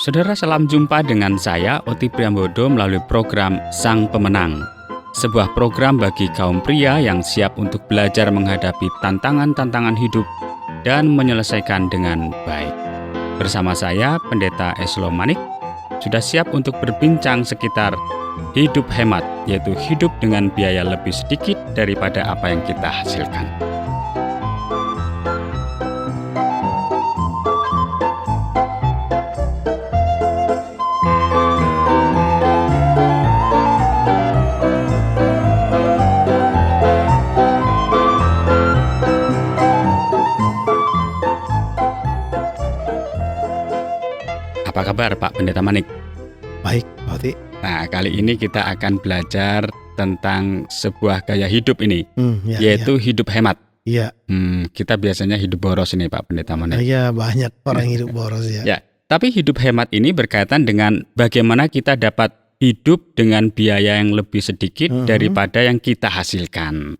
Saudara, salam jumpa dengan saya, Oti Priambodo, melalui program Sang Pemenang. Sebuah program bagi kaum pria yang siap untuk belajar menghadapi tantangan-tantangan hidup dan menyelesaikan dengan baik. Bersama saya, Pendeta Eslo Manik, sudah siap untuk berbincang sekitar hidup hemat, yaitu hidup dengan biaya lebih sedikit daripada apa yang kita hasilkan. Apa kabar Pak Pendeta Manik? Baik, Pak Oti. Nah, kali ini kita akan belajar tentang sebuah gaya hidup ini, yaitu hidup hemat. Iya. Kita biasanya hidup boros ini Pak Pendeta Manik. Iya, banyak orang hidup boros ya. Ya, tapi hidup hemat ini berkaitan dengan bagaimana kita dapat hidup dengan biaya yang lebih sedikit daripada yang kita hasilkan.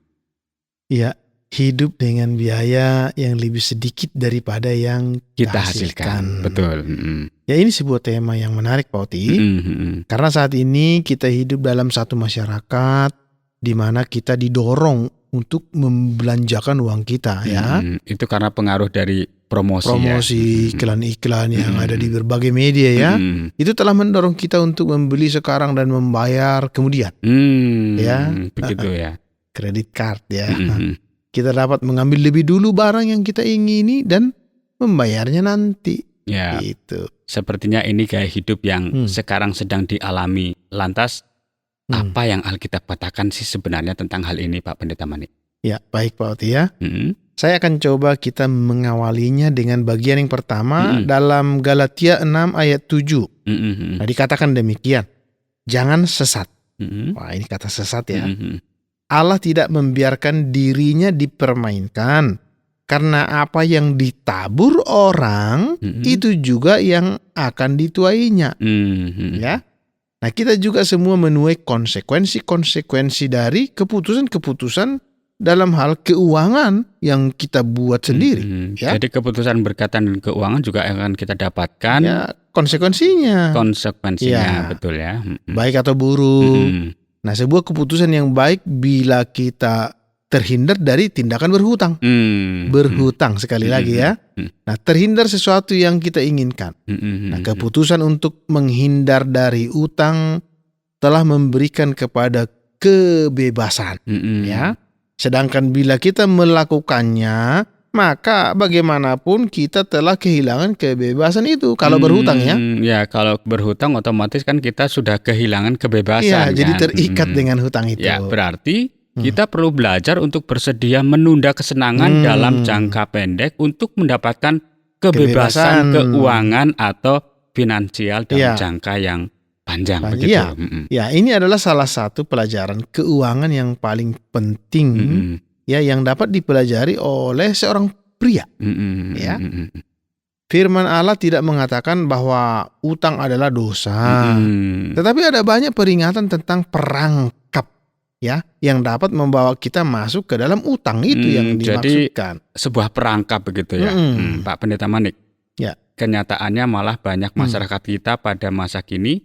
Iya, hidup dengan biaya yang lebih sedikit daripada yang Kita hasilkan. Betul. Ya, ini sebuah tema yang menarik, Pak Oti. Karena saat ini kita hidup dalam satu masyarakat di mana kita didorong untuk membelanjakan uang kita, ya. Itu karena pengaruh dari promosi ya. Iklan-iklan yang ada di berbagai media ya. Itu telah mendorong kita untuk membeli sekarang dan membayar kemudian. Ya. Begitu ya. Kredit card ya. Kita dapat mengambil lebih dulu barang yang kita ingini dan membayarnya nanti. Ya. Gitu. Sepertinya ini gaya hidup yang sekarang sedang dialami. Lantas apa yang Alkitab katakan sih sebenarnya tentang hal ini Pak Pendeta Manik? Ya, baik Pak Oti ya. Saya akan coba kita mengawalinya dengan bagian yang pertama dalam Galatia 6 ayat 7. Nah, dikatakan demikian. Jangan sesat. Wah, ini kata sesat ya. Allah tidak membiarkan dirinya dipermainkan. Karena apa yang ditabur orang, itu juga yang akan dituainya. Ya. Nah, kita juga semua menuai konsekuensi-konsekuensi dari keputusan-keputusan dalam hal keuangan yang kita buat sendiri. Ya. Jadi keputusan berkaitan dengan keuangan juga akan kita dapatkan. Ya, konsekuensinya. Ya. Betul ya. Baik atau buruk. Nah, sebuah keputusan yang baik bila kita terhindar dari tindakan berhutang. Berhutang sekali lagi ya. Nah, terhindar sesuatu yang kita inginkan. Nah, keputusan untuk menghindar dari utang telah memberikan kepada kebebasan. Ya. Sedangkan bila kita melakukannya, maka bagaimanapun kita telah kehilangan kebebasan itu kalau berhutang ya. Ya, kalau berhutang otomatis kan kita sudah kehilangan kebebasan. Ya, jadi terikat dengan hutang itu. Ya, berarti kita perlu belajar untuk bersedia menunda kesenangan dalam jangka pendek untuk mendapatkan kebebasan keuangan atau finansial dalam jangka yang panjang. Begitu. Ya, ini adalah salah satu pelajaran keuangan yang paling penting ya, yang dapat dipelajari oleh seorang pria. Ya. Firman Allah tidak mengatakan bahwa utang adalah dosa, tetapi ada banyak peringatan tentang perangkap ya, yang dapat membawa kita masuk ke dalam utang itu yang dimaksudkan. Jadi sebuah perangkap begitu ya, Pak Pendeta Manik. Ya. Kenyataannya malah banyak masyarakat kita pada masa kini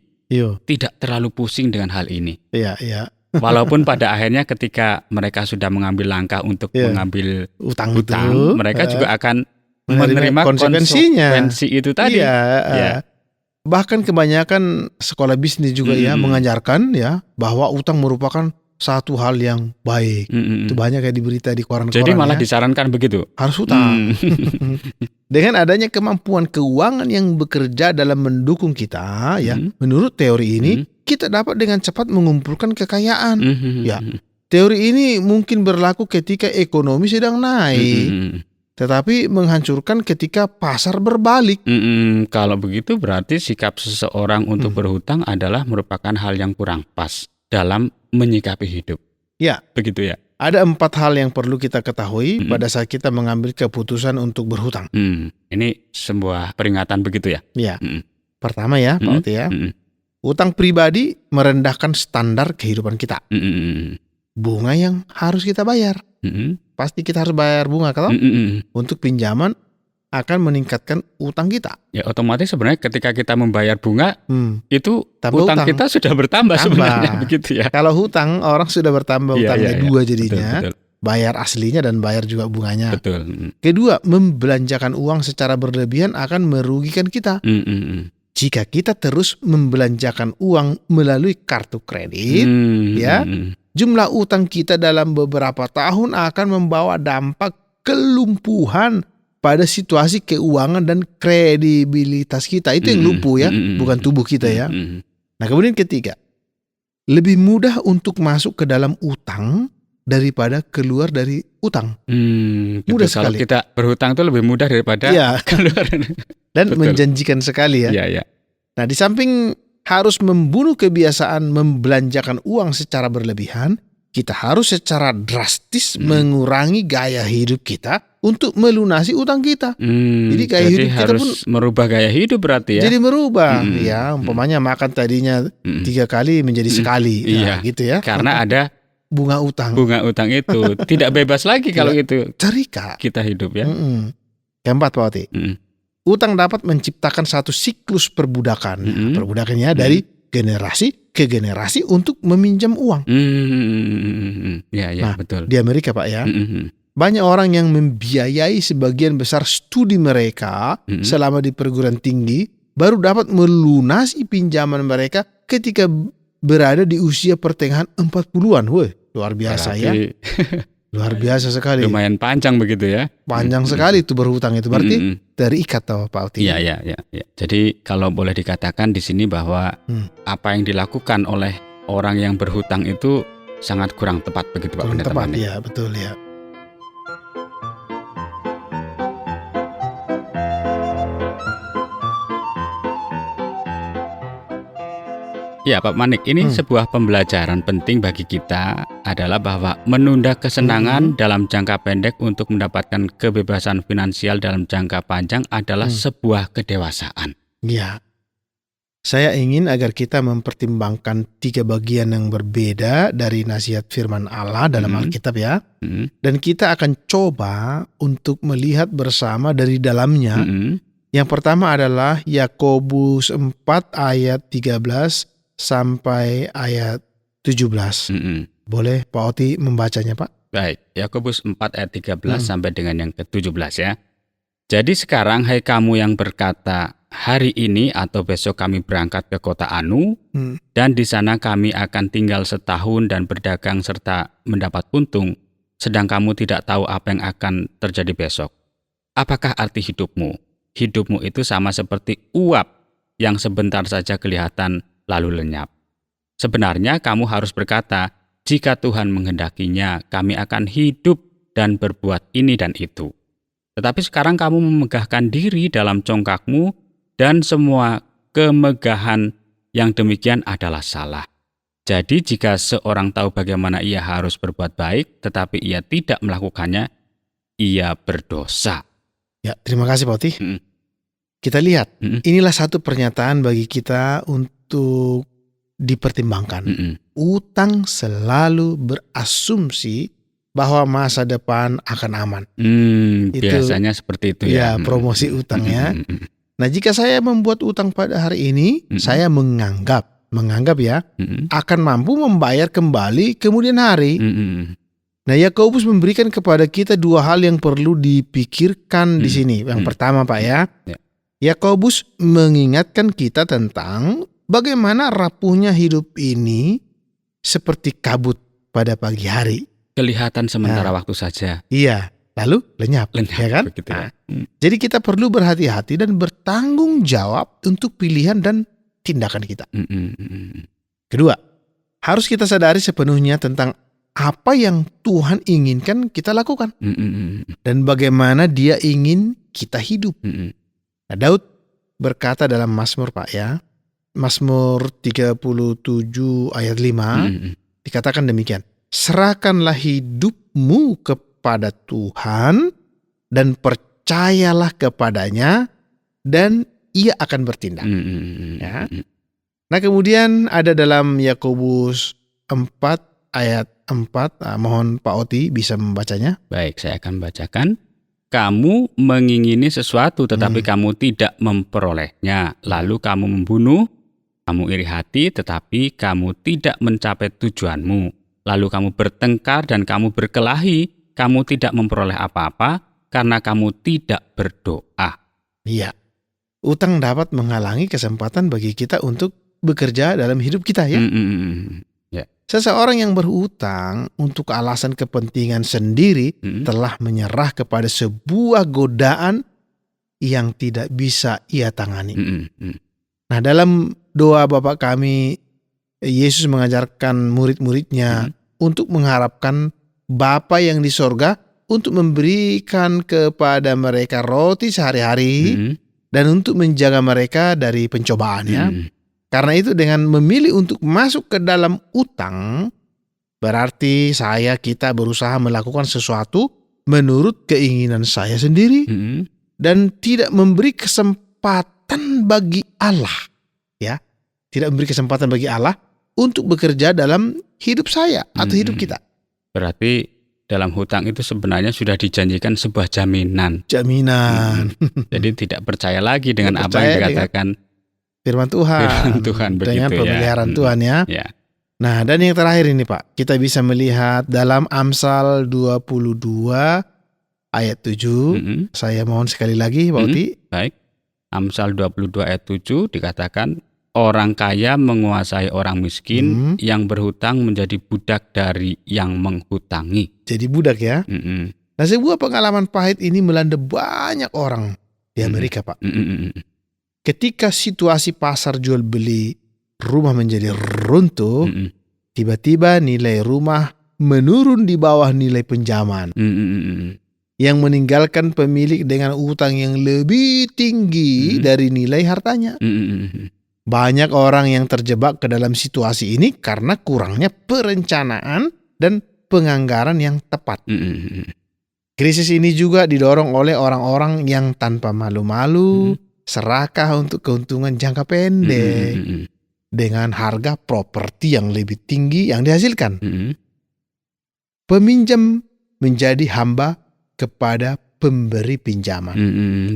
tidak terlalu pusing dengan hal ini. Iya. Walaupun pada akhirnya ketika mereka sudah mengambil langkah untuk mengambil utang mereka juga akan menerima konsekuensi itu tadi. Ya. Bahkan kebanyakan sekolah bisnis juga mengajarkan ya bahwa utang merupakan satu hal yang baik. Itu banyak kayak di berita di koran-koran. Jadi malah disarankan begitu. Harus utang. Dengan adanya kemampuan keuangan yang bekerja dalam mendukung kita, ya, menurut teori ini kita dapat dengan cepat mengumpulkan kekayaan. Ya, teori ini mungkin berlaku ketika ekonomi sedang naik. Tetapi menghancurkan ketika pasar berbalik. Kalau begitu berarti sikap seseorang untuk berhutang adalah merupakan hal yang kurang pas dalam menyikapi hidup. Ya, begitu ya. Ada 4 hal yang perlu kita ketahui pada saat kita mengambil keputusan untuk berhutang. Ini sebuah peringatan begitu ya. Ya. Pertama ya, Pak Oti ya. Utang pribadi merendahkan standar kehidupan kita. bunga yang harus kita bayar. Pasti kita harus bayar bunga kalau untuk pinjaman akan meningkatkan utang kita. Ya otomatis sebenarnya ketika kita membayar bunga itu Tambah utang kita sudah bertambah sebenarnya begitu ya. Kalau hutang orang sudah bertambah utangnya dua jadinya. Betul. Bayar aslinya dan bayar juga bunganya. Betul. Kedua, membelanjakan uang secara berlebihan akan merugikan kita. Jika kita terus membelanjakan uang melalui kartu kredit, jumlah utang kita dalam beberapa tahun akan membawa dampak kelumpuhan pada situasi keuangan dan kredibilitas kita. Itu yang lumpuh ya, bukan tubuh kita ya. Nah, kemudian ketiga, lebih mudah untuk masuk ke dalam utang daripada keluar dari utang. Mudah sekali. Kalau kita berhutang itu lebih mudah daripada keluar. Dan menjanjikan sekali ya. Nah, di samping harus membunuh kebiasaan membelanjakan uang secara berlebihan, kita harus secara drastis mengurangi gaya hidup kita untuk melunasi utang kita. Jadi gaya hidup kita harus pun merubah gaya hidup berarti ya. Jadi merubah ya, umpamanya makan tadinya 3 kali menjadi sekali, gitu ya. Karena ada bunga utang. Bunga utang itu tidak bebas lagi kalau itu. Cerika kita hidup ya. Keempat, Pak Oti. Utang dapat menciptakan satu siklus perbudakan. Perbudakannya dari generasi ke generasi untuk meminjam uang. Nah, betul. Di Amerika, Pak ya. Banyak orang yang membiayai sebagian besar studi mereka selama di perguruan tinggi baru dapat melunasi pinjaman mereka ketika berada di usia pertengahan 40-an. Woi, luar biasa berarti, ya. Luar biasa sekali. Lumayan panjang begitu ya. Panjang sekali itu berhutang itu. Berarti terikat toh, Pak Oti. Iya. Jadi kalau boleh dikatakan di sini bahwa apa yang dilakukan oleh orang yang berhutang itu sangat kurang tepat begitu Pak Pendeta. Kurang tepat, ya betul ya. Ya Pak Manik, ini sebuah pembelajaran penting bagi kita adalah bahwa menunda kesenangan dalam jangka pendek untuk mendapatkan kebebasan finansial dalam jangka panjang adalah sebuah kedewasaan. Ya, saya ingin agar kita mempertimbangkan 3 bagian yang berbeda dari nasihat firman Allah dalam Alkitab ya. Dan kita akan coba untuk melihat bersama dari dalamnya. Yang pertama adalah Yakobus 4 ayat 13 sampai ayat 17. Boleh Pak Oti membacanya, Pak? Baik, Yakobus 4 ayat 13 sampai dengan yang ke-17 ya. Jadi sekarang hai kamu yang berkata, hari ini atau besok kami berangkat ke kota Anu, dan di sana kami akan tinggal setahun dan berdagang serta mendapat untung, sedang kamu tidak tahu apa yang akan terjadi besok. Apakah arti hidupmu? Hidupmu itu sama seperti uap yang sebentar saja kelihatan lalu lenyap. Sebenarnya kamu harus berkata, jika Tuhan menghendakinya, kami akan hidup dan berbuat ini dan itu. Tetapi sekarang kamu memegahkan diri dalam congkakmu dan semua kemegahan yang demikian adalah salah. Jadi jika seorang tahu bagaimana ia harus berbuat baik, tetapi ia tidak melakukannya, ia berdosa. Ya, terima kasih Pak Oti. Kita lihat, inilah satu pernyataan bagi kita untuk dipertimbangkan. Utang selalu berasumsi bahwa masa depan akan aman. Biasanya seperti itu ya. Ya, promosi utangnya. Nah, jika saya membuat utang pada hari ini, saya menganggap ya, akan mampu membayar kembali kemudian hari. Nah, Yakobus memberikan kepada kita 2 hal yang perlu dipikirkan di sini. Yang pertama, Pak ya. Yakobus mengingatkan kita tentang bagaimana rapuhnya hidup ini seperti kabut pada pagi hari. Kelihatan sementara waktu saja. Iya, lalu lenyap ya kan? Begitu ya. Jadi kita perlu berhati-hati dan bertanggung jawab untuk pilihan dan tindakan kita. Kedua, harus kita sadari sepenuhnya tentang apa yang Tuhan inginkan kita lakukan. Dan bagaimana Dia ingin kita hidup. Nah, Daud berkata dalam Mazmur, Pak ya, Mazmur 37 ayat 5, dikatakan demikian. Serahkanlah hidupmu kepada Tuhan dan percayalah kepadanya dan Ia akan bertindak. Ya. Nah, kemudian ada dalam Yakobus 4 ayat 4, mohon Pak Oti bisa membacanya. Baik, saya akan bacakan. Kamu mengingini sesuatu tetapi kamu tidak memperolehnya. Lalu kamu membunuh, kamu iri hati tetapi kamu tidak mencapai tujuanmu. Lalu kamu bertengkar dan kamu berkelahi, kamu tidak memperoleh apa-apa karena kamu tidak berdoa. Iya. Utang dapat menghalangi kesempatan bagi kita untuk bekerja dalam hidup kita ya. Ya. Seseorang yang berhutang untuk alasan kepentingan sendiri telah menyerah kepada sebuah godaan yang tidak bisa ia tangani. Nah, dalam doa Bapa kami, Yesus mengajarkan murid-muridnya untuk mengharapkan Bapa yang di sorga untuk memberikan kepada mereka roti sehari-hari dan untuk menjaga mereka dari pencobaan ya. Karena itu dengan memilih untuk masuk ke dalam utang, berarti kita berusaha melakukan sesuatu menurut keinginan saya sendiri dan tidak memberi kesempatan bagi Allah ya. Tidak memberi kesempatan bagi Allah untuk bekerja dalam hidup saya atau hidup kita. Berarti dalam hutang itu sebenarnya sudah dijanjikan sebuah jaminan. Jadi tidak percaya lagi dengan apa yang dikatakan firman Tuhan dengan pemeliharaan Tuhan ya. Nah, dan yang terakhir ini Pak, kita bisa melihat dalam Amsal 22 ayat 7. Saya mohon sekali lagi Pak Oti. Baik. Amsal 22 ayat 7 dikatakan, orang kaya menguasai orang miskin, yang berhutang menjadi budak dari yang menghutangi. Jadi budak ya. Nah, sebuah pengalaman pahit ini melanda banyak orang di Amerika Pak. Ketika situasi pasar jual beli rumah menjadi runtuh, tiba-tiba nilai rumah menurun di bawah nilai pinjaman. Yang meninggalkan pemilik dengan utang yang lebih tinggi dari nilai hartanya. Banyak orang yang terjebak ke dalam situasi ini karena kurangnya perencanaan dan penganggaran yang tepat. Krisis ini juga didorong oleh orang-orang yang tanpa malu-malu serakah untuk keuntungan jangka pendek dengan harga properti yang lebih tinggi yang dihasilkan. Peminjam menjadi hamba kepada pemberi pinjaman.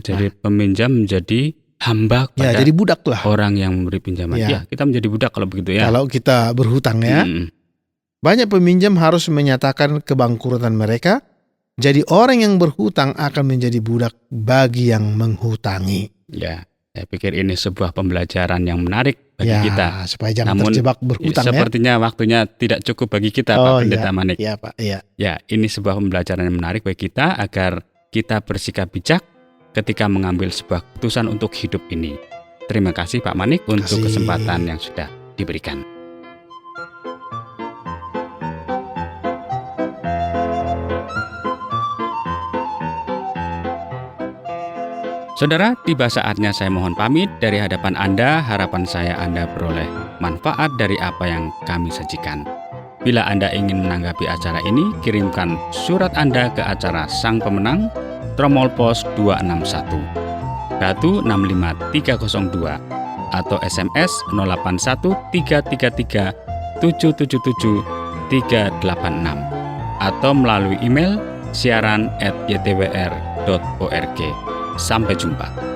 Jadi peminjam menjadi hamba kepada jadi budak lah orang yang memberi pinjaman. Ya, kita menjadi budak kalau begitu ya. Kalau kita berhutang ya. Banyak peminjam harus menyatakan kebangkrutan mereka. Jadi orang yang berhutang akan menjadi budak bagi yang menghutangi. Ya, saya pikir ini sebuah pembelajaran yang menarik bagi kita. Supaya jangan terjebak berhutang sepertinya waktunya tidak cukup bagi kita, Pak Pendeta Manik. Iya, Pak. Ya, ini sebuah pembelajaran yang menarik bagi kita agar kita bersikap bijak ketika mengambil sebuah keputusan untuk hidup ini. Terima kasih Pak Manik untuk kesempatan yang sudah diberikan. Saudara, tiba saatnya saya mohon pamit dari hadapan Anda. Harapan saya Anda beroleh manfaat dari apa yang kami sajikan. Bila Anda ingin menanggapi acara ini, kirimkan surat Anda ke acara Sang Pemenang, Tromol Pos 261 165302 atau SMS 081333 777 386 atau melalui email siaran@ytwr.org. Sampai jumpa.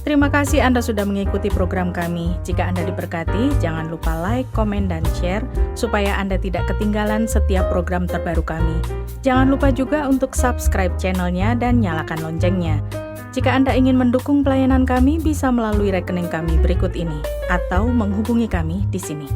Terima kasih Anda sudah mengikuti program kami. Jika Anda diberkati, jangan lupa like, komen, dan share supaya Anda tidak ketinggalan setiap program terbaru kami. Jangan lupa juga untuk subscribe channelnya dan nyalakan loncengnya. Jika Anda ingin mendukung pelayanan kami, bisa melalui rekening kami berikut ini atau menghubungi kami di sini.